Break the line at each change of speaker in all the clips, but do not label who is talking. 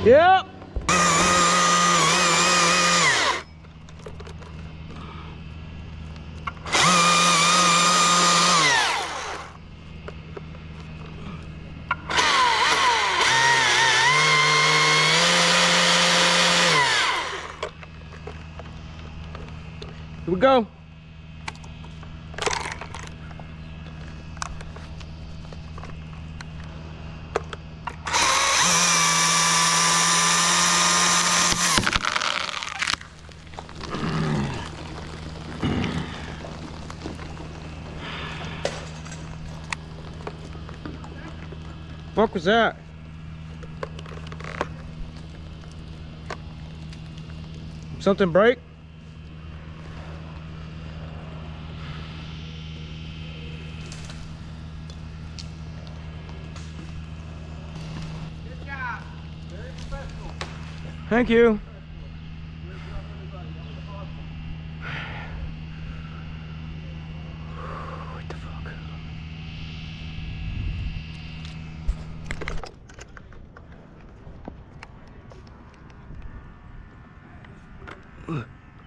Yep. Here we go. Fuck was that? Something break?
Good job. Very professional.
Thank you. What the fuck?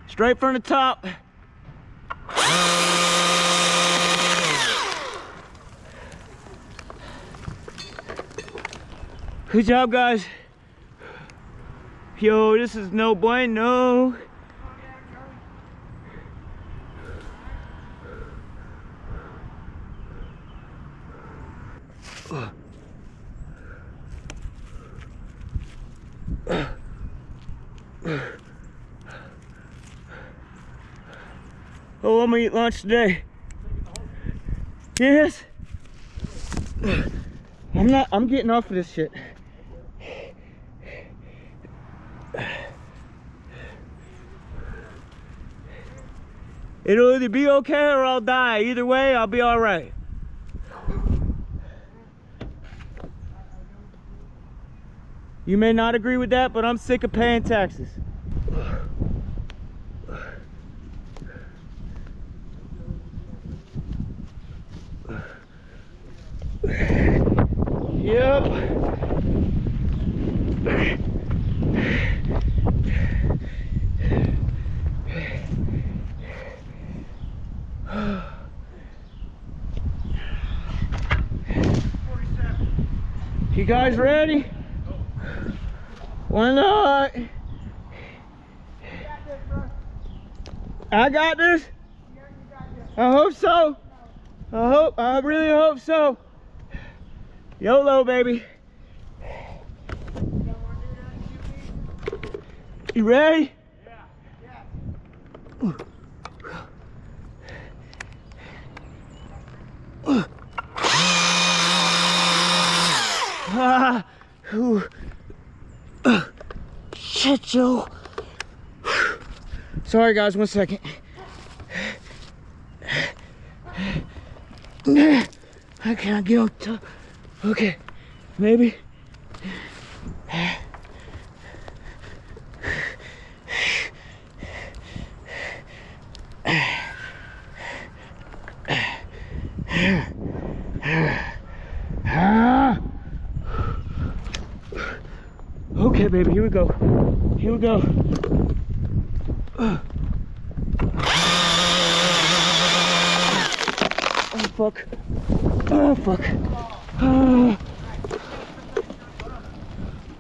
Straight from the top. Good job, guys. Yo, this is no bueno. Oh, I'm gonna eat lunch today. Yes. I'm getting off of this shit. It'll either be okay or I'll die. Either way, I'll be all right. You may not agree with that, but I'm sick of paying taxes. Yep. You guys ready? Why not? I got this. I hope so. I really hope so. YOLO, baby. You ready? Yeah. Shit, Joe. Sorry, guys, 1 second. I can't get on top. Okay, maybe. Okay, baby, here we go. Here we go. Oh, fuck. Oh, fuck. Oh.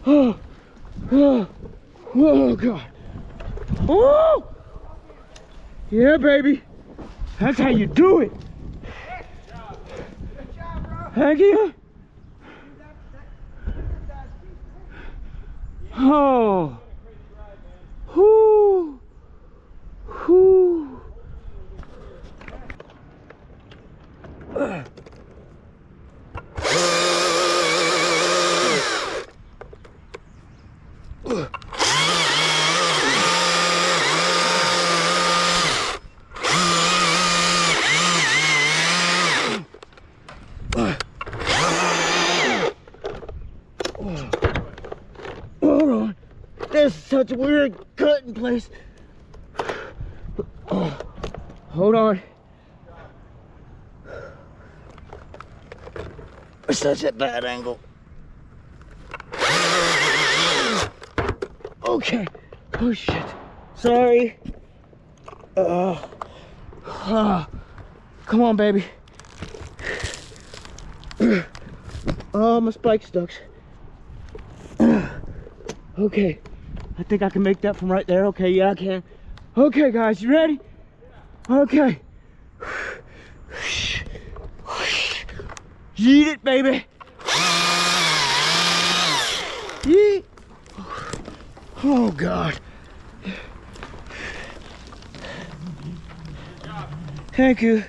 Oh. Oh. Oh, God. Oh! Yeah, baby. That's how you do it.
Good job, bro.
Thank you. Oh. Whoo. Whoo. Hold on. This is such a weird cutting place. Oh, hold on. It's such a bad angle. Okay. Oh shit. Sorry. Come on, baby. Oh, my spike stuck. Okay. I think I can make that from right there. Okay, yeah, I can. Okay, guys, you ready? Okay. Yeet it, baby. Yeet. Oh, God. Thank you.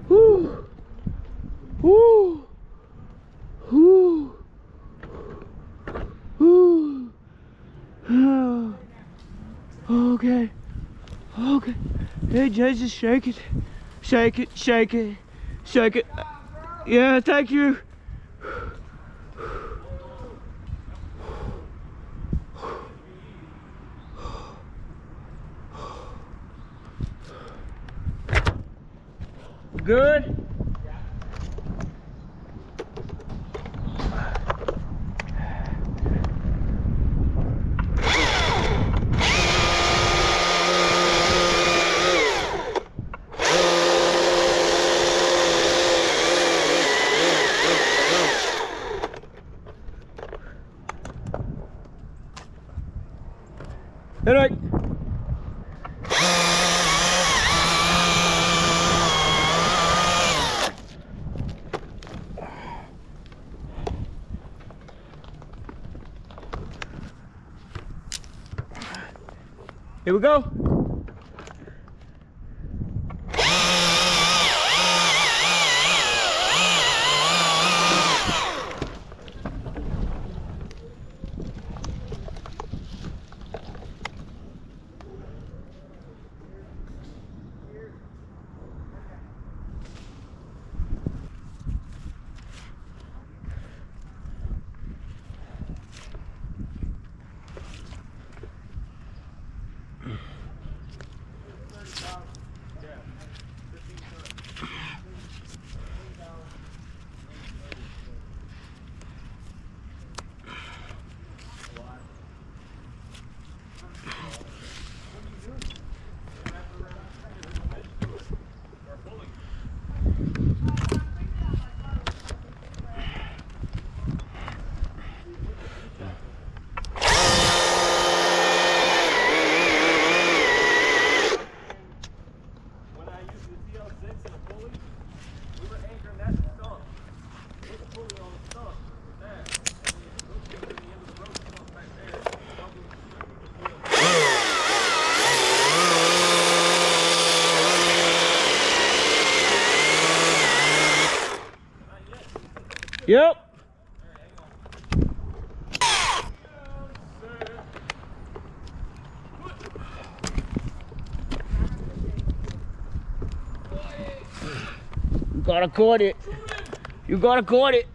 Woo. Woo. Woo. Woo. Oh. Okay. Okay. Hey, Jay, just shake it. Shake it, shake it, shake it. Yeah, thank you. Good? All right. Here we go. Yep. You gotta cut it. You gotta cut it.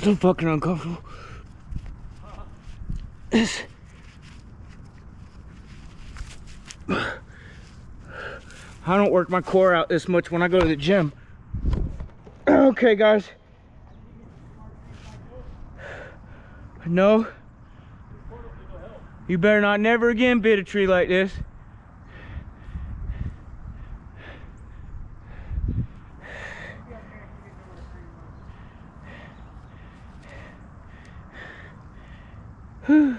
So fucking uncomfortable. I don't work my core out this much when I go to the gym. Okay, guys. No. You better not never again bid a tree like this. Whew.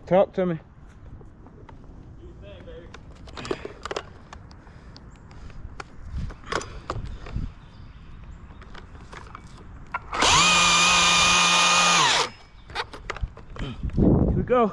Talk to me. Here we go.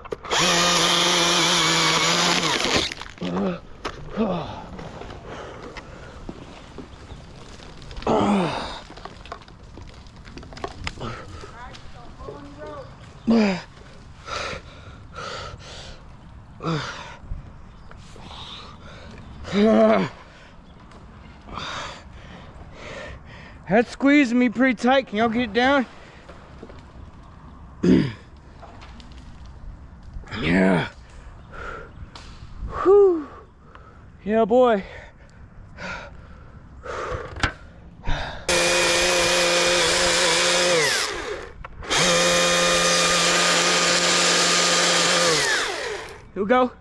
That's squeezing me pretty tight. Can y'all get it down? Yeah. Whew. Yeah, boy. Here we go.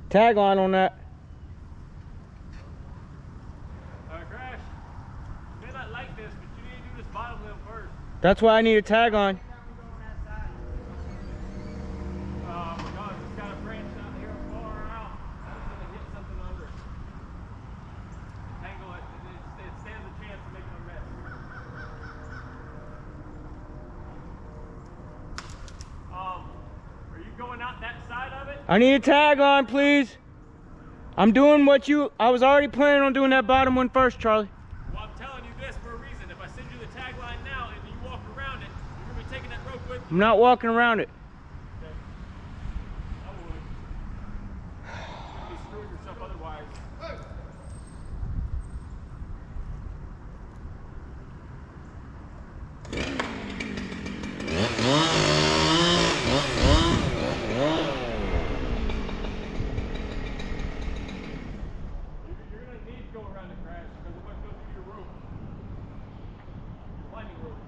Tag line on that.
Crash. You may not like this, but you need to do this bottom limb first.
That's why I need a tag on.
Because it's got a branch out here far out. It's going to hit something under it. Tangle it, and it stands a chance of making a mess. Are you going out that side of it?
I need a tag on, please. I'm doing I was already planning on doing that bottom one first, Charlie.
Well, I'm telling you this for a reason. If I send you the tag line now and you walk around it, you're going to be taking that rope with you.
I'm not walking around it.
Okay. I would. You're going to be screwing yourself otherwise. You're going to need to go around the crash because it must go through your rope. Your climbing rope.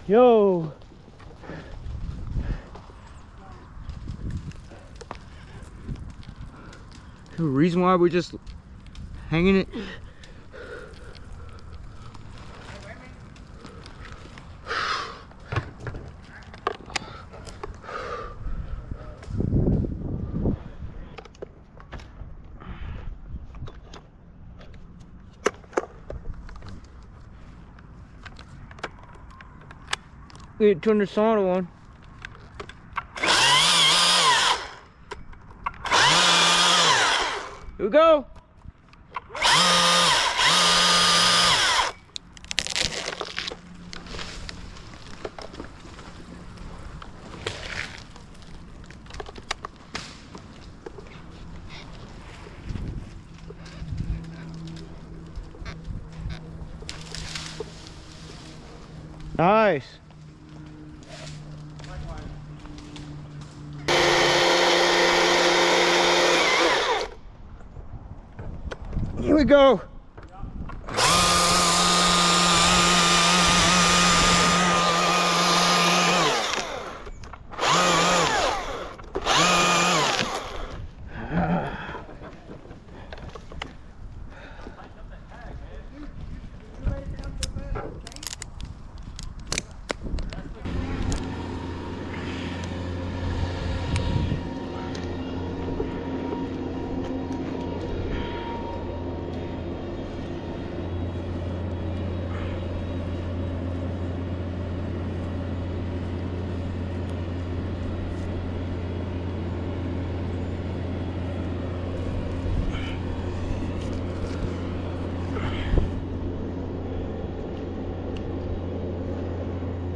Yo. The reason why we're just hanging it. We had to turn the sauna on. Here we go. Nice. Here we go.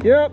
Yep.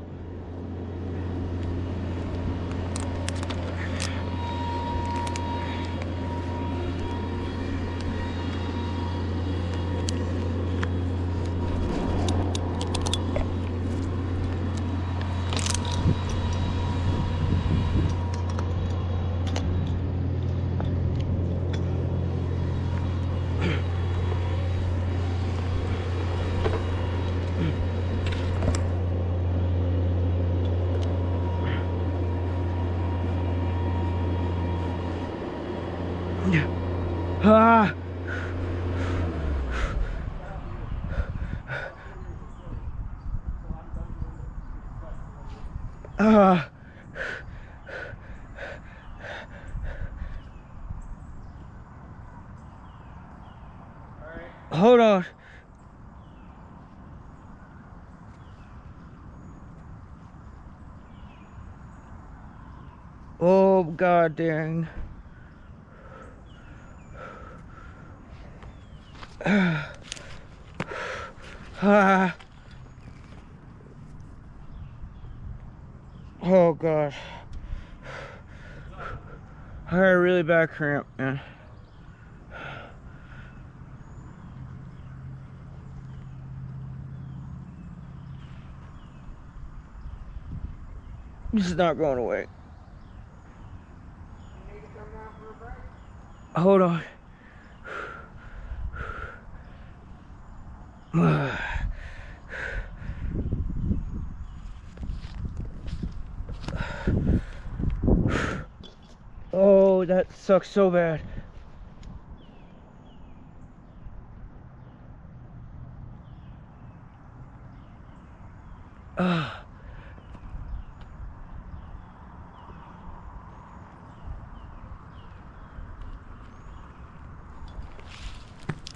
Ah. Hold on. Oh, god dang. Oh god. I had a really bad cramp, man. This is not going away. Hold on. Oh, that sucks so bad.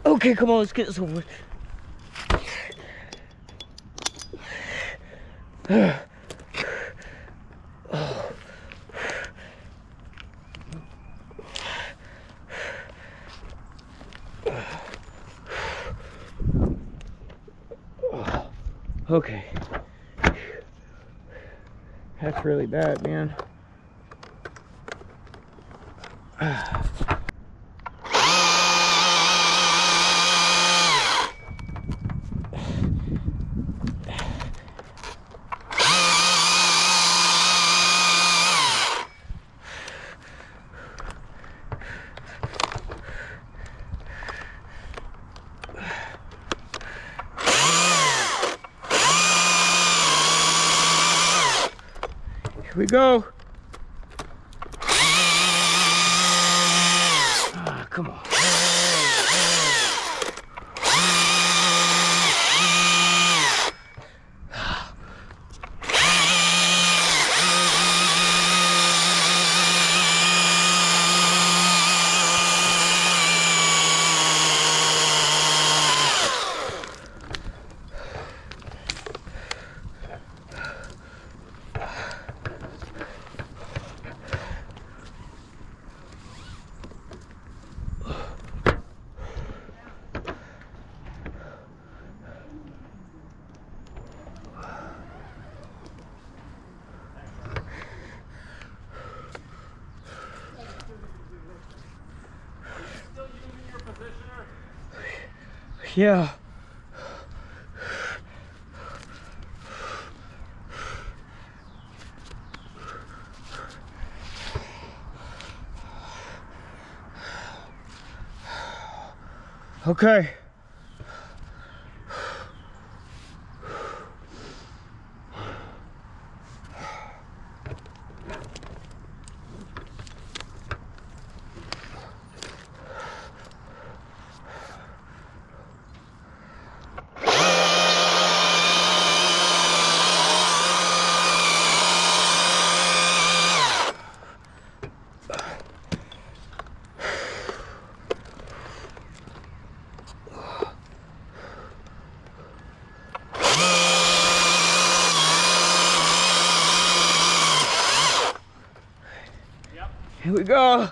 Okay, come on, let's get this over with. Okay. That's really bad, man. Here we go. Ah, come on. Yeah. Okay. Here we go.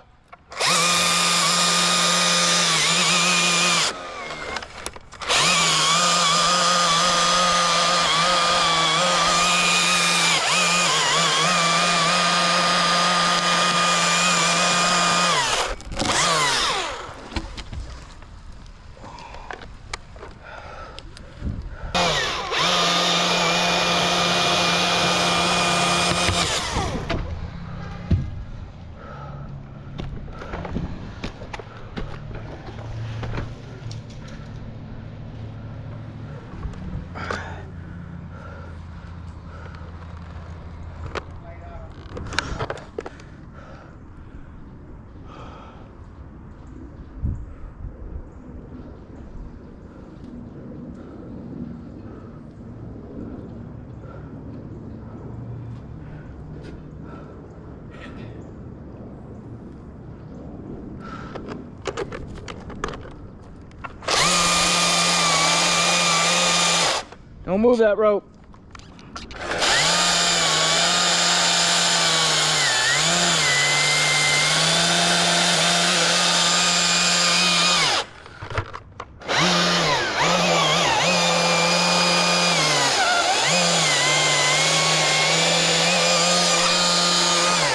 Don't move that rope.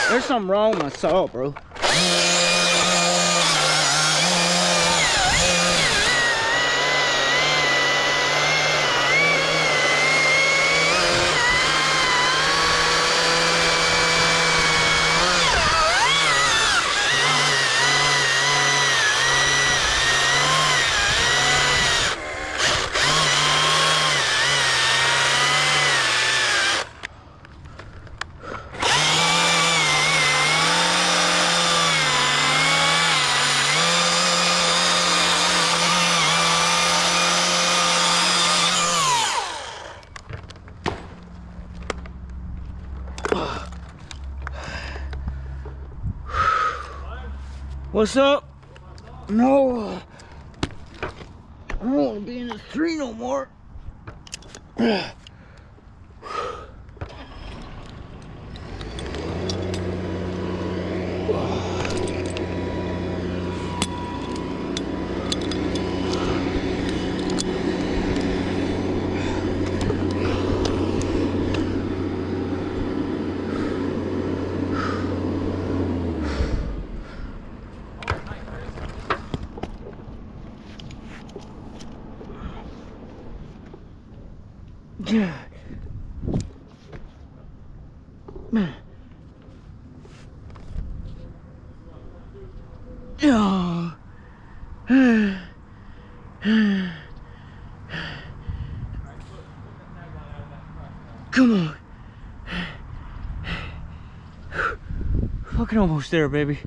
There's something wrong with my saw, bro. What's up? No. I don't want to be in this tree no more. Yeah. Man. Oh. Come on. Fucking almost there, baby.